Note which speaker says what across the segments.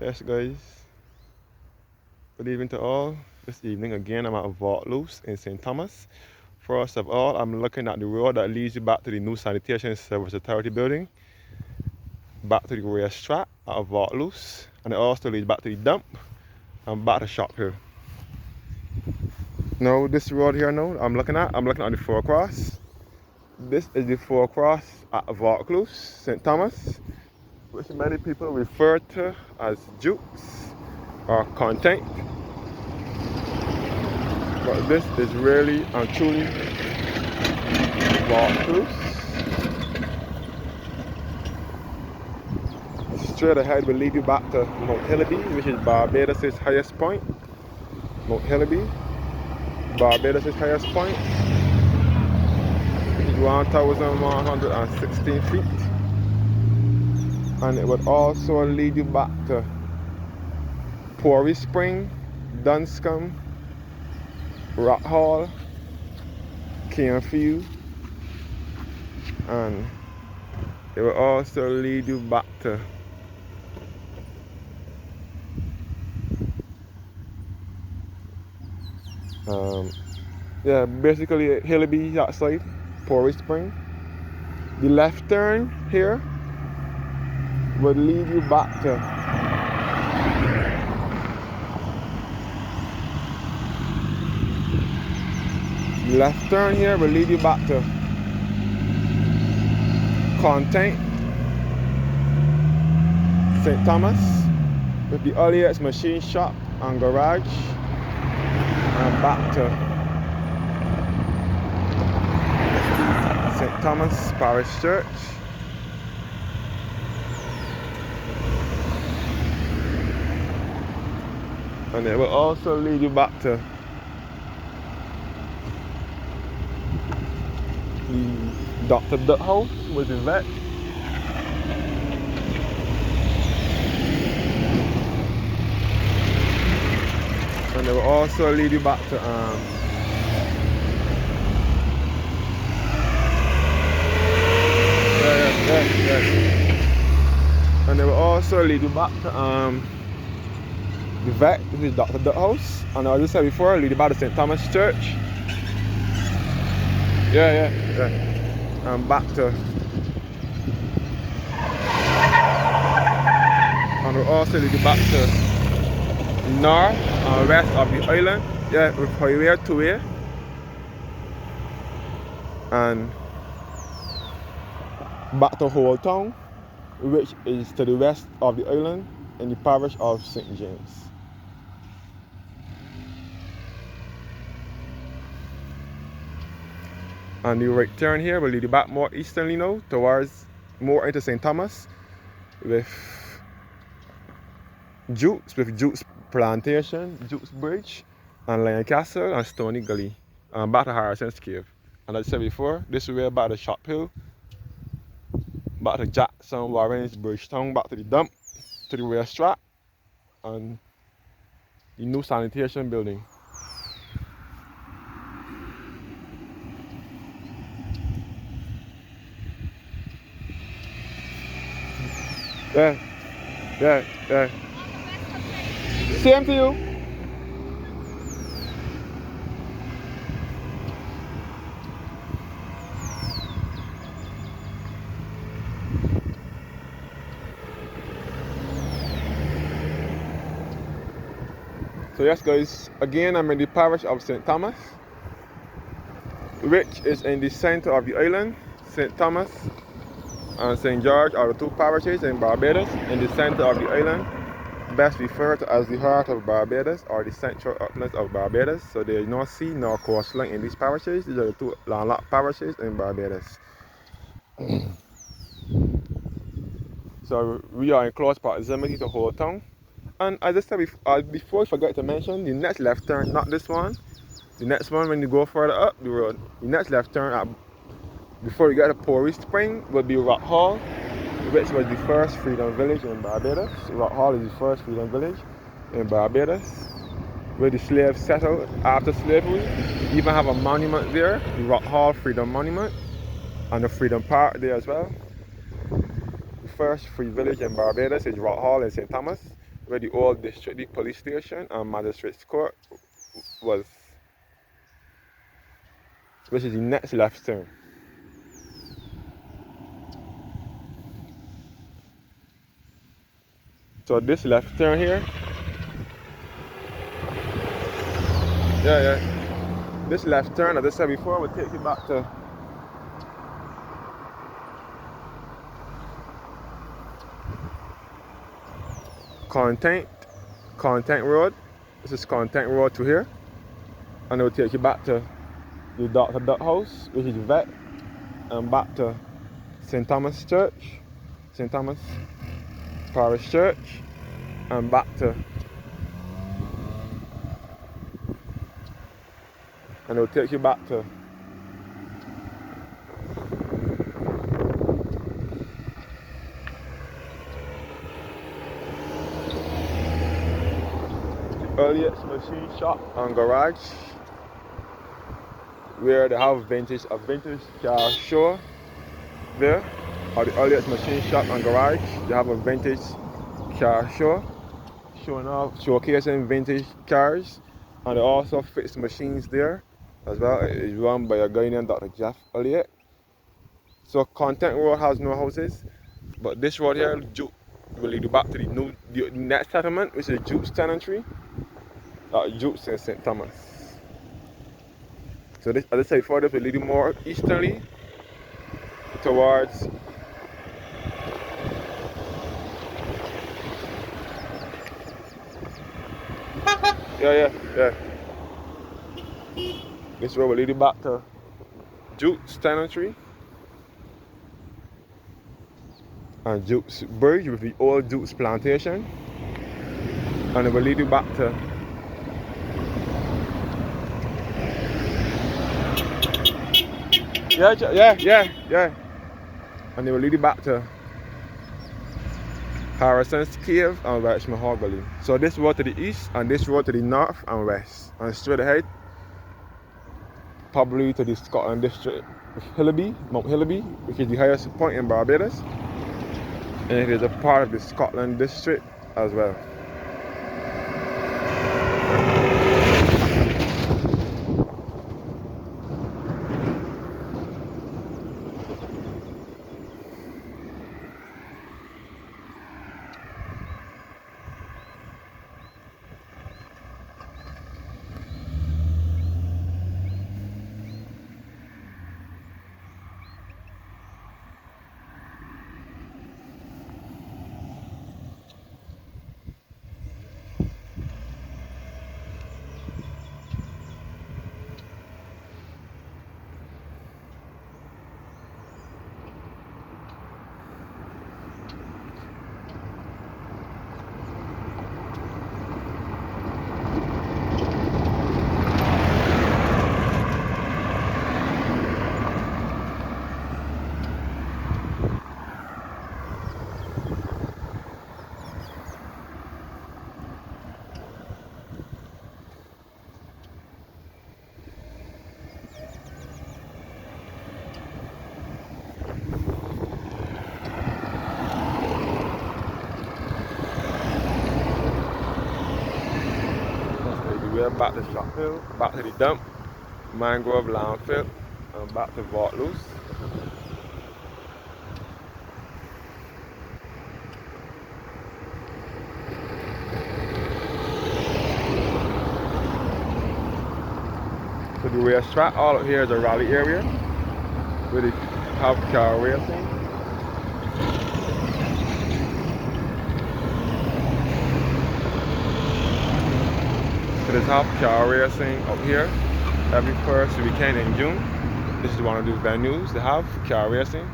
Speaker 1: Yes guys, good evening to all. This evening again I'm at Vaucluse in St. Thomas. First of all, I'm looking at the road that leads you back to the new Sanitation Service Authority building, back to the racetrack at Vaucluse, and it also leads back to the dump and back to shop here. Now this road here now I'm looking at the forecross. This is the forecross at Vaucluse, St. Thomas, which many people refer to as jukes or content. But this is really and truly Vaucluse. Straight ahead will lead you back to Mount Hillaby, which is Barbados' highest point. Mount Hillaby, Barbados' highest point, which is 1,116 feet. And it would also lead you back to Porey Spring, Dunscombe, Rock Hall, Cairnfield, and it will also lead you back to basically Hillaby that side, Porey Spring. The left turn here would lead you back to Content, St. Thomas, with the Elliott's Machine Shop and Garage, and back to St. Thomas Parish Church. And it will also lead you back to the Dr. Dutt House with the vet. And it will also lead you back to and it will also lead you back to the vet, which is Dr. Dutt House. And as I said before, lead you back to St. Thomas Church. And back to, and we'll also lead you back to north and west of the island, with highway 2A, and back to Whole Town, which is to the west of the island in the parish of St. James. And the right turn here will lead you back more easterly now, towards more into St. Thomas, with Jukes Plantation, Jukes Bridge, and Lion Castle and Stony Gully, and back to Harrison's Cave. And as I said before, this is where back to Shop Hill, back to Jackson, Warren's, Bridgetown, back to the dump, to the racetrack, and the new sanitation building. Yeah. Same to you. So yes guys, again I'm in the parish of St. Thomas, which is in the center of the island. St. Thomas and St. George are the two parishes in Barbados, in the center of the island, best referred to as the heart of Barbados or the central uplands of Barbados. So there is no sea nor coastline in these parishes. These are the two landlocked parishes in Barbados. So we are in close proximity to Whole Town. And as I said before, I forgot to mention the next left turn, not this one. The next one, when you go further up the road, the next left turn before you get to Porey Spring will be Rock Hall, which was the first freedom village in Barbados. Rock Hall is the first freedom village in Barbados, where the slaves settled after slavery. You even have a monument there, the Rock Hall Freedom Monument, and the Freedom Park there as well. The first free village in Barbados is Rock Hall in St. Thomas, where the old district police station and magistrate's court was, which is the next left turn. So this left turn here, this left turn, as I said before, will take you back to Content Road. This is Content Road to here, and it will take you back to the Dr. Duck House, which is vet, and back to St. Thomas Church, St. Thomas Parish Church, and back to, and it will take you back to Elliott's Machine Shop and Garage, where they have a vintage car show there. Or the Elliott's Machine Shop and Garage, they have a vintage car show, showcasing vintage cars, and they also fix machines there as well. It's run by a guy named Dr. Jeff Elliott. So Content Road has no houses, but this road here will lead you back to the next settlement, which is Juke's tenantry. Juke's in St. Thomas. So this, as I said before, this will lead you more easterly towards This road will lead you back to Juke's tenantry and Juke's bridge with the old Juke's plantation, and it will lead you back to and it will lead you back to Harrison's Cave and Welsh Mahogany. So this road to the east and this road to the north and west, and straight ahead probably to the Scotland district of Hillaby, Mount Hillaby, which is the highest point in Barbados, and it is a part of the Scotland district as well. We're back to Shophill, back to the dump, Mangrove Landfill, and back to Vaucluse. So the racetrack, all up here is a rally area where they have car racing. So there's have car racing up here every first weekend in June. This is one of those venues they have car racing.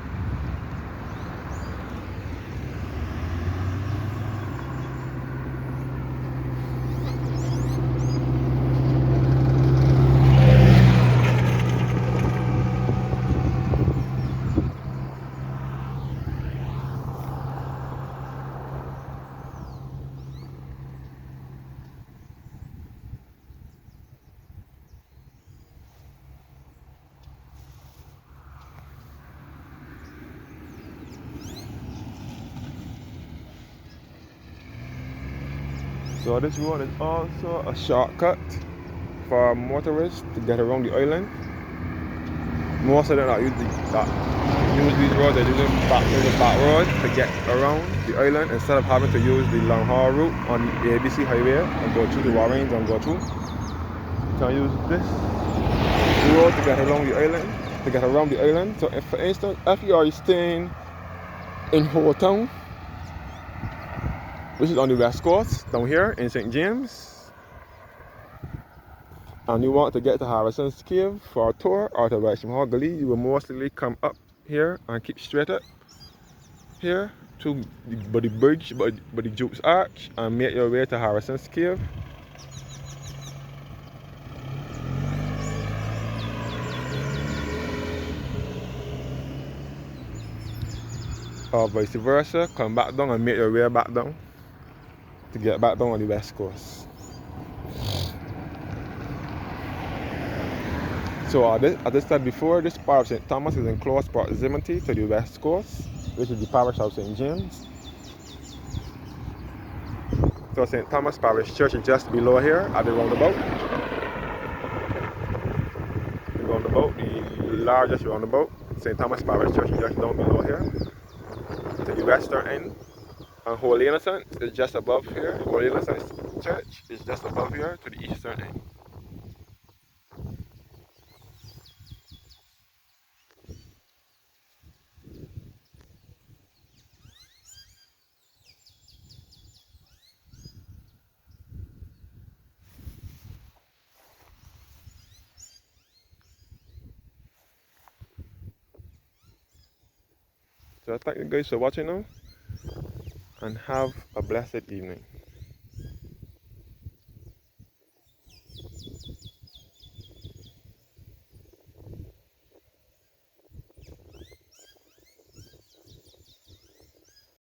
Speaker 1: So this road is also a shortcut for motorists to get around the island. Most of them that use these roads, they're using the back road to get around the island instead of having to use the long haul route on the ABC highway and go through the Warrens and go through. You can use this road to get around the island. So if, for instance, if you are staying in Hotown, which is on the west coast, down here in St. James, and you want to get to Harrison's Cave for a tour or to West Mahogany, you will mostly come up here and keep straight up here to the bridge, by the Duke's Arch, and make your way to Harrison's Cave. Or vice versa, come back down and make your way back down to get back down on the west coast. So as I said before, this part of St. Thomas is in close proximity to the west coast, which is the parish of St. James. So St. Thomas Parish Church is just below here at the roundabout. The largest roundabout. St. Thomas Parish Church is just down below here to the western end. And Holy Innocents is just above here. Holy Innocents Church is just above here to the eastern end. So thank you guys for watching now, and have a blessed evening.